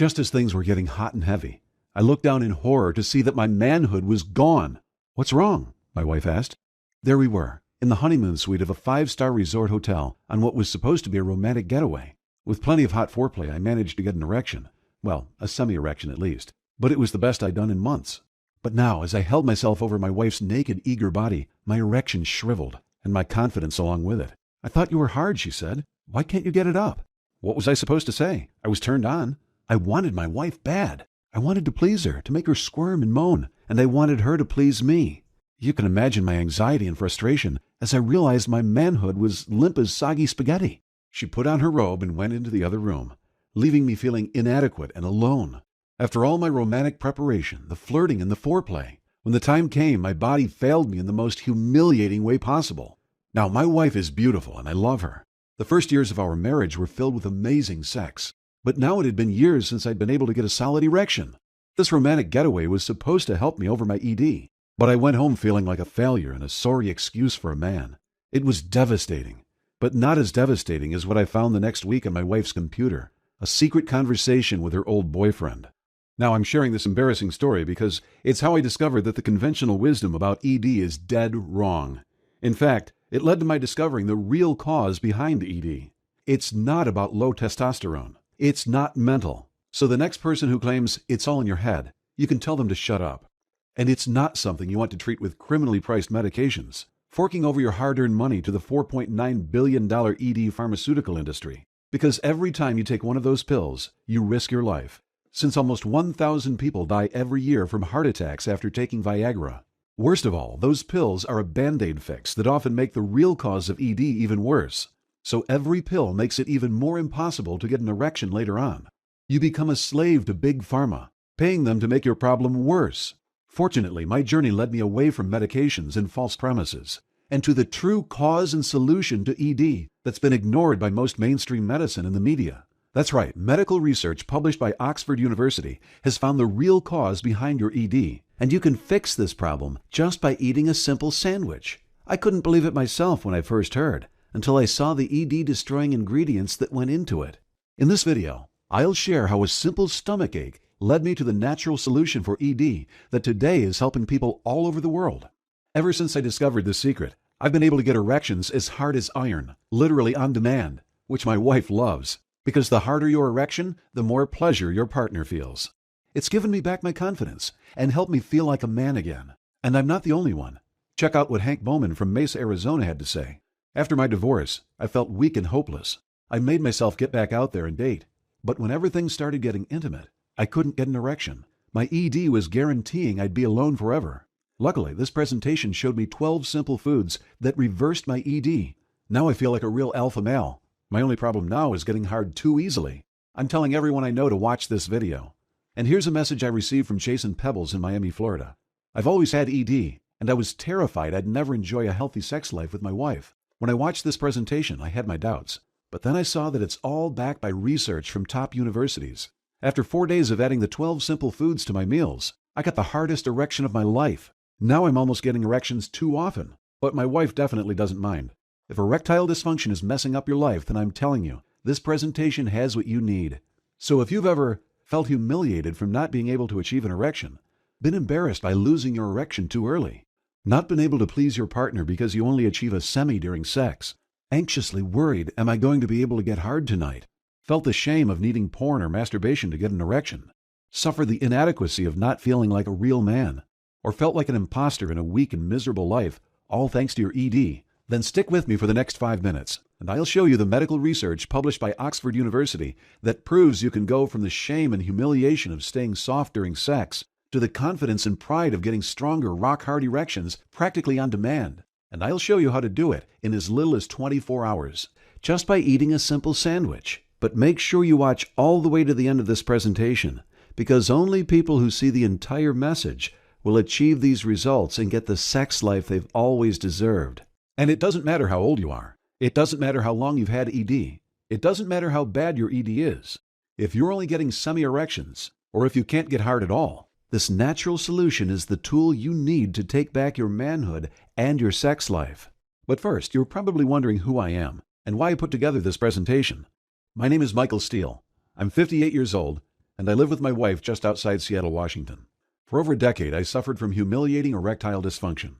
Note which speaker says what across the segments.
Speaker 1: Just as things were getting hot and heavy, I looked down in horror to see that my manhood was gone. "What's wrong?" my wife asked. There we were, in the honeymoon suite of a 5-star resort hotel on what was supposed to be a romantic getaway. With plenty of hot foreplay, I managed to get an erection. Well, a semi-erection at least. But it was the best I'd done in months. But now, as I held myself over my wife's naked, eager body, my erection shriveled, and my confidence along with it. "I thought you were hard," she said. "Why can't you get it up?" What was I supposed to say? I was turned on. I wanted my wife bad. I wanted to please her, to make her squirm and moan, and I wanted her to please me. You can imagine my anxiety and frustration as I realized my manhood was limp as soggy spaghetti. She put on her robe and went into the other room, leaving me feeling inadequate and alone. After all my romantic preparation, the flirting and the foreplay, when the time came, my body failed me in the most humiliating way possible. Now, my wife is beautiful and I love her. The first years of our marriage were filled with amazing sex. But now it had been years since I'd been able to get a solid erection. This romantic getaway was supposed to help me over my ED. But I went home feeling like a failure and a sorry excuse for a man. It was devastating. But not as devastating as what I found the next week on my wife's computer. A secret conversation with her old boyfriend. Now, I'm sharing this embarrassing story because it's how I discovered that the conventional wisdom about ED is dead wrong. In fact, it led to my discovering the real cause behind ED. It's not about low testosterone. It's not mental. So the next person who claims it's all in your head, you can tell them to shut up. And it's not something you want to treat with criminally priced medications, forking over your hard-earned money to the $4.9 billion ED pharmaceutical industry. Because every time you take one of those pills, you risk your life. Since almost 1,000 people die every year from heart attacks after taking Viagra. Worst of all, those pills are a Band-Aid fix that often make the real cause of ED even worse. So every pill makes it even more impossible to get an erection later on. You become a slave to Big Pharma, paying them to make your problem worse. Fortunately, my journey led me away from medications and false promises, and to the true cause and solution to ED that's been ignored by most mainstream medicine and the media. That's right, medical research published by Oxford University has found the real cause behind your ED, and you can fix this problem just by eating a simple sandwich. I couldn't believe it myself when I first heard, until I saw the ED-destroying ingredients that went into it. In this video, I'll share how a simple stomach ache led me to the natural solution for ED that today is helping people all over the world. Ever since I discovered this secret, I've been able to get erections as hard as iron, literally on demand, which my wife loves, because the harder your erection, the more pleasure your partner feels. It's given me back my confidence and helped me feel like a man again. And I'm not the only one. Check out what Hank Bowman from Mesa, Arizona had to say. After my divorce, I felt weak and hopeless. I made myself get back out there and date. But whenever things started getting intimate, I couldn't get an erection. My ED was guaranteeing I'd be alone forever. Luckily, this presentation showed me 12 simple foods that reversed my ED. Now I feel like a real alpha male. My only problem now is getting hard too easily. I'm telling everyone I know to watch this video. And here's a message I received from Chasing Pebbles in Miami, Florida. I've always had ED, and I was terrified I'd never enjoy a healthy sex life with my wife. When I watched this presentation, I had my doubts. But then I saw that it's all backed by research from top universities. After 4 days of adding the 12 simple foods to my meals, I got the hardest erection of my life. Now I'm almost getting erections too often, but my wife definitely doesn't mind. If erectile dysfunction is messing up your life, then I'm telling you, this presentation has what you need. So if you've ever felt humiliated from not being able to achieve an erection, been embarrassed by losing your erection too early, not been able to please your partner because you only achieve a semi during sex, anxiously worried, am I going to be able to get hard tonight? Felt the shame of needing porn or masturbation to get an erection, suffered the inadequacy of not feeling like a real man, or felt like an imposter in a weak and miserable life, all thanks to your ED, then stick with me for the next 5 minutes, and I'll show you the medical research published by Oxford University that proves you can go from the shame and humiliation of staying soft during sex to the confidence and pride of getting stronger, rock-hard erections practically on demand. And I'll show you how to do it in as little as 24 hours, just by eating a simple sandwich. But make sure you watch all the way to the end of this presentation, because only people who see the entire message will achieve these results and get the sex life they've always deserved. And it doesn't matter how old you are. It doesn't matter how long you've had ED. It doesn't matter how bad your ED is. If you're only getting semi-erections, or if you can't get hard at all, this natural solution is the tool you need to take back your manhood and your sex life. But first, you're probably wondering who I am and why I put together this presentation. My name is Michael Steele. I'm 58 years old, and I live with my wife just outside Seattle, Washington. For over a decade, I suffered from humiliating erectile dysfunction.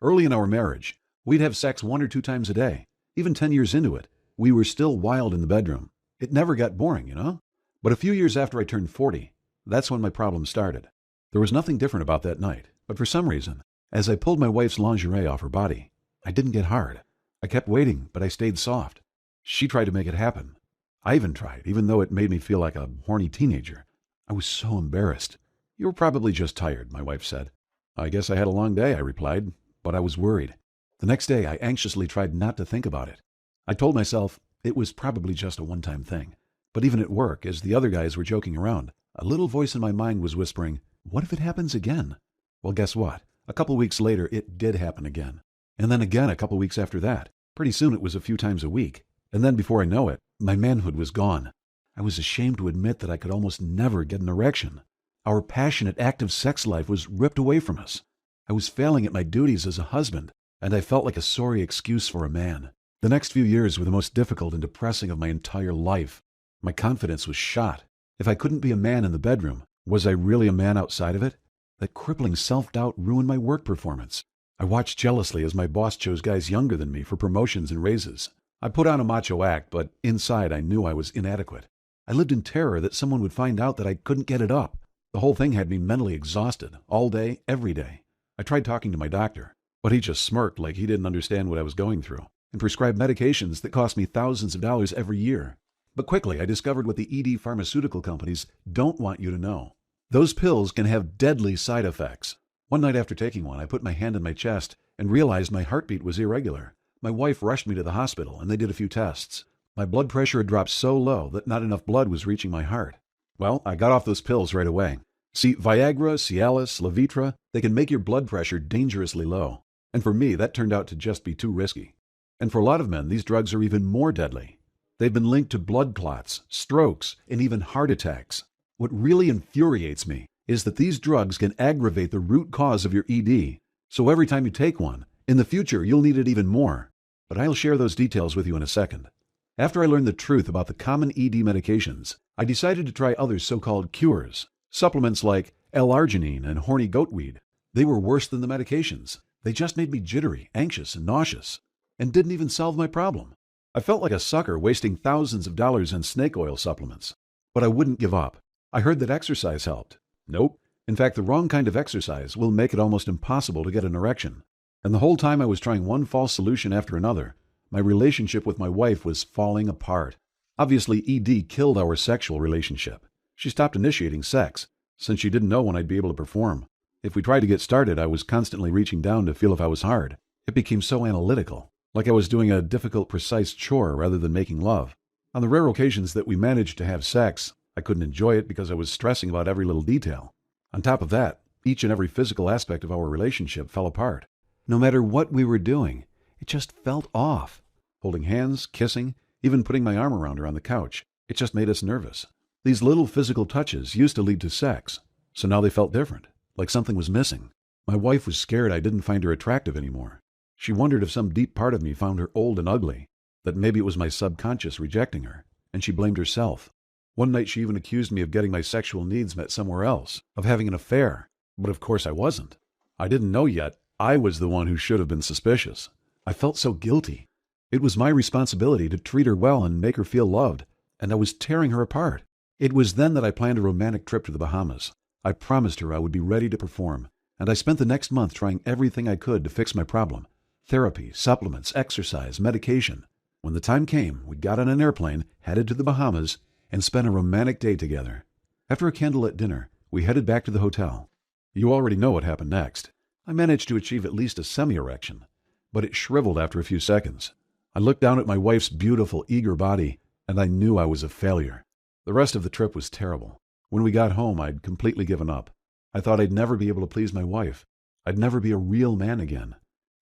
Speaker 1: Early in our marriage, we'd have sex 1 or 2 times a day. Even 10 years into it, we were still wild in the bedroom. It never got boring, you know? But a few years after I turned 40, that's when my problems started. There was nothing different about that night, but for some reason, as I pulled my wife's lingerie off her body, I didn't get hard. I kept waiting, but I stayed soft. She tried to make it happen. I even tried, even though it made me feel like a horny teenager. I was so embarrassed. "You were probably just tired," my wife said. "I guess I had a long day," I replied, but I was worried. The next day, I anxiously tried not to think about it. I told myself it was probably just a one-time thing. But even at work, as the other guys were joking around, a little voice in my mind was whispering, "What if it happens again?" Well, guess what? A couple weeks later, it did happen again. And then again a couple weeks after that. Pretty soon it was a few times a week. And then before I know it, my manhood was gone. I was ashamed to admit that I could almost never get an erection. Our passionate, active sex life was ripped away from us. I was failing at my duties as a husband, and I felt like a sorry excuse for a man. The next few years were the most difficult and depressing of my entire life. My confidence was shot. If I couldn't be a man in the bedroom, was I really a man outside of it? That crippling self-doubt ruined my work performance. I watched jealously as my boss chose guys younger than me for promotions and raises. I put on a macho act, but inside I knew I was inadequate. I lived in terror that someone would find out that I couldn't get it up. The whole thing had me mentally exhausted, all day, every day. I tried talking to my doctor, but he just smirked like he didn't understand what I was going through, and prescribed medications that cost me thousands of dollars every year. But quickly I discovered what the ED pharmaceutical companies don't want you to know. Those pills can have deadly side effects. One night after taking one, I put my hand on my chest and realized my heartbeat was irregular. My wife rushed me to the hospital, and they did a few tests. My blood pressure had dropped so low that not enough blood was reaching my heart. Well, I got off those pills right away. See, Viagra, Cialis, Levitra, they can make your blood pressure dangerously low. And for me, that turned out to just be too risky. And for a lot of men, these drugs are even more deadly. They've been linked to blood clots, strokes, and even heart attacks. What really infuriates me is that these drugs can aggravate the root cause of your ED. So every time you take one, in the future you'll need it even more. But I'll share those details with you in a second. After I learned the truth about the common ED medications, I decided to try other so-called cures. Supplements like L-arginine and horny goatweed. They were worse than the medications. They just made me jittery, anxious, and nauseous, and didn't even solve my problem. I felt like a sucker wasting thousands of dollars on snake oil supplements. But I wouldn't give up. I heard that exercise helped. Nope. In fact, the wrong kind of exercise will make it almost impossible to get an erection. And the whole time I was trying one false solution after another, my relationship with my wife was falling apart. Obviously, ED killed our sexual relationship. She stopped initiating sex, since she didn't know when I'd be able to perform. If we tried to get started, I was constantly reaching down to feel if I was hard. It became so analytical, like I was doing a difficult, precise chore rather than making love. On the rare occasions that we managed to have sex, I couldn't enjoy it because I was stressing about every little detail. On top of that, each and every physical aspect of our relationship fell apart. No matter what we were doing, it just felt off. Holding hands, kissing, even putting my arm around her on the couch, it just made us nervous. These little physical touches used to lead to sex, so now they felt different, like something was missing. My wife was scared I didn't find her attractive anymore. She wondered if some deep part of me found her old and ugly, that maybe it was my subconscious rejecting her, and she blamed herself. One night she even accused me of getting my sexual needs met somewhere else, of having an affair. But of course I wasn't. I didn't know yet. I was the one who should have been suspicious. I felt so guilty. It was my responsibility to treat her well and make her feel loved, and I was tearing her apart. It was then that I planned a romantic trip to the Bahamas. I promised her I would be ready to perform, and I spent the next month trying everything I could to fix my problem. Therapy, supplements, exercise, medication. When the time came, we got on an airplane, headed to the Bahamas, and spent a romantic day together. After a candlelit dinner, we headed back to the hotel. You already know what happened next. I managed to achieve at least a semi-erection, but it shriveled after a few seconds. I looked down at my wife's beautiful, eager body, and I knew I was a failure. The rest of the trip was terrible. When we got home, I'd completely given up. I thought I'd never be able to please my wife. I'd never be a real man again.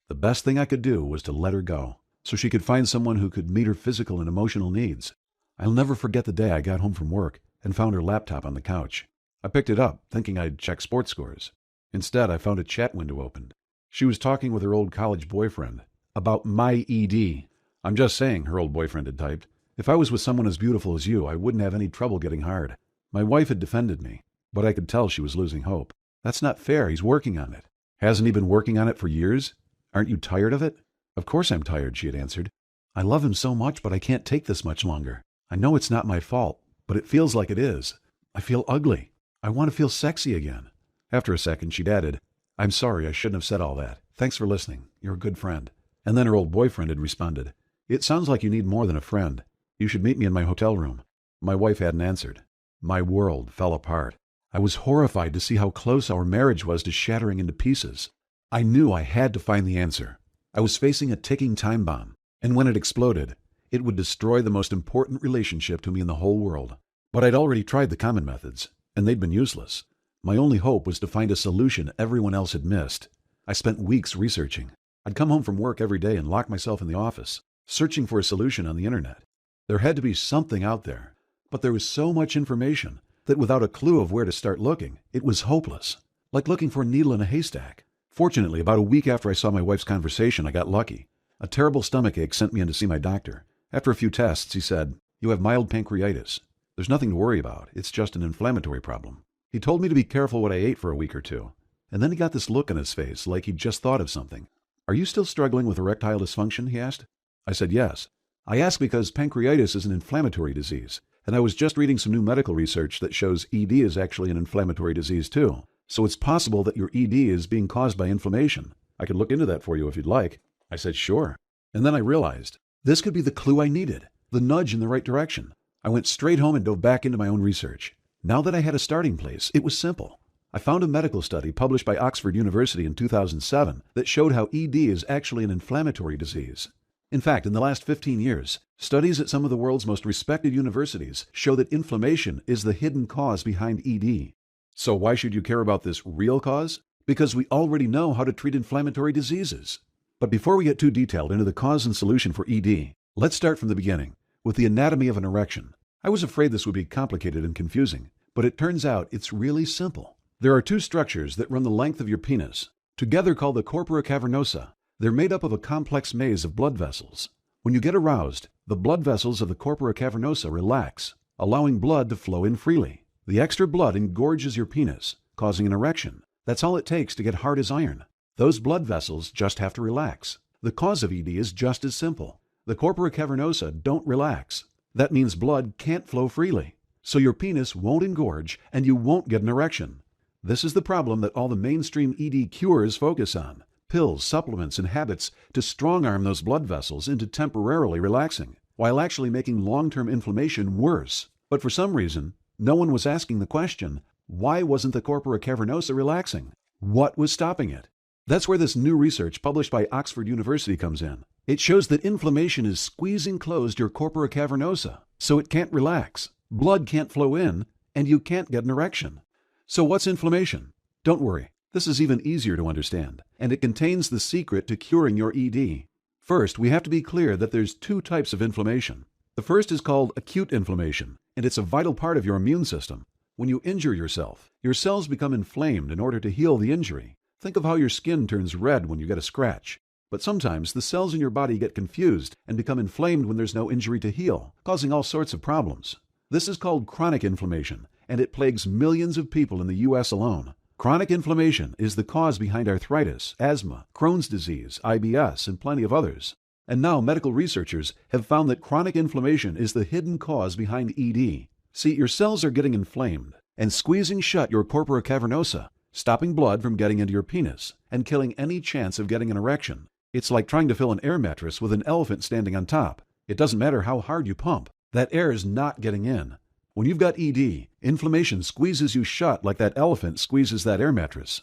Speaker 1: The best thing I could do was to let her go, so she could find someone who could meet her physical and emotional needs. I'll never forget the day I got home from work and found her laptop on the couch. I picked it up, thinking I'd check sports scores. Instead, I found a chat window opened. She was talking with her old college boyfriend about my ED. I'm just saying, her old boyfriend had typed. If I was with someone as beautiful as you, I wouldn't have any trouble getting hard. My wife had defended me, but I could tell she was losing hope. That's not fair. He's working on it. Hasn't he been working on it for years? Aren't you tired of it? Of course I'm tired, she had answered. I love him so much, but I can't take this much longer. I know it's not my fault, but it feels like it is. I feel ugly. I want to feel sexy again. After a second, she'd added, I'm sorry, I shouldn't have said all that. Thanks for listening. You're a good friend. And then her old boyfriend had responded, It sounds like you need more than a friend. You should meet me in my hotel room. My wife hadn't answered. My world fell apart. I was horrified to see how close our marriage was to shattering into pieces. I knew I had to find the answer. I was facing a ticking time bomb, and when it exploded, it would destroy the most important relationship to me in the whole world. But I'd already tried the common methods, and they'd been useless. My only hope was to find a solution everyone else had missed. I spent weeks researching. I'd come home from work every day and lock myself in the office, searching for a solution on the internet. There had to be something out there, but there was so much information that without a clue of where to start looking, it was hopeless, like looking for a needle in a haystack. Fortunately, about a week after I saw my wife's conversation, I got lucky. A terrible stomachache sent me in to see my doctor. After a few tests, he said, You have mild pancreatitis. There's nothing to worry about. It's just an inflammatory problem. He told me to be careful what I ate for a week or two. And then he got this look on his face, like he'd just thought of something. Are you still struggling with erectile dysfunction? He asked. I said yes. I asked because pancreatitis is an inflammatory disease, and I was just reading some new medical research that shows ED is actually an inflammatory disease too. So it's possible that your ED is being caused by inflammation. I could look into that for you if you'd like. I said sure. And then I realized this could be the clue I needed, the nudge in the right direction. I went straight home and dove back into my own research. Now that I had a starting place, it was simple. I found a medical study published by Oxford University in 2007 that showed how ED is actually an inflammatory disease. In fact, in the last 15 years, studies at some of the world's most respected universities show that inflammation is the hidden cause behind ED. So why should you care about this real cause? Because we already know how to treat inflammatory diseases. But before we get too detailed into the cause and solution for ED, let's start from the beginning, with the anatomy of an erection. I was afraid this would be complicated and confusing, but it turns out it's really simple. There are two structures that run the length of your penis, together called the corpora cavernosa. They're made up of a complex maze of blood vessels. When you get aroused, the blood vessels of the corpora cavernosa relax, allowing blood to flow in freely. The extra blood engorges your penis, causing an erection. That's all it takes to get hard as iron. Those blood vessels just have to relax. The cause of ED is just as simple. The corpora cavernosa don't relax. That means blood can't flow freely. So your penis won't engorge and you won't get an erection. This is the problem that all the mainstream ED cures focus on. Pills, supplements, and habits to strong-arm those blood vessels into temporarily relaxing, while actually making long-term inflammation worse. But for some reason, no one was asking the question, why wasn't the corpora cavernosa relaxing? What was stopping it? That's where this new research published by Oxford University comes in. It shows that inflammation is squeezing closed your corpora cavernosa, so it can't relax, blood can't flow in, and you can't get an erection. So what's inflammation? Don't worry. This is even easier to understand, and it contains the secret to curing your ED. First, we have to be clear that there's two types of inflammation. The first is called acute inflammation, and it's a vital part of your immune system. When you injure yourself, your cells become inflamed in order to heal the injury. Think of how your skin turns red when you get a scratch. But sometimes the cells in your body get confused and become inflamed when there's no injury to heal, causing all sorts of problems. This is called chronic inflammation, and it plagues millions of people in the U.S. alone. Chronic inflammation is the cause behind arthritis, asthma, Crohn's disease, IBS, and plenty of others. And now medical researchers have found that chronic inflammation is the hidden cause behind ED. See, your cells are getting inflamed and squeezing shut your corpora cavernosa, stopping blood from getting into your penis and killing any chance of getting an erection. It's like trying to fill an air mattress with an elephant standing on top. It doesn't matter how hard you pump. That air is not getting in. When you've got ED, inflammation squeezes you shut like that elephant squeezes that air mattress.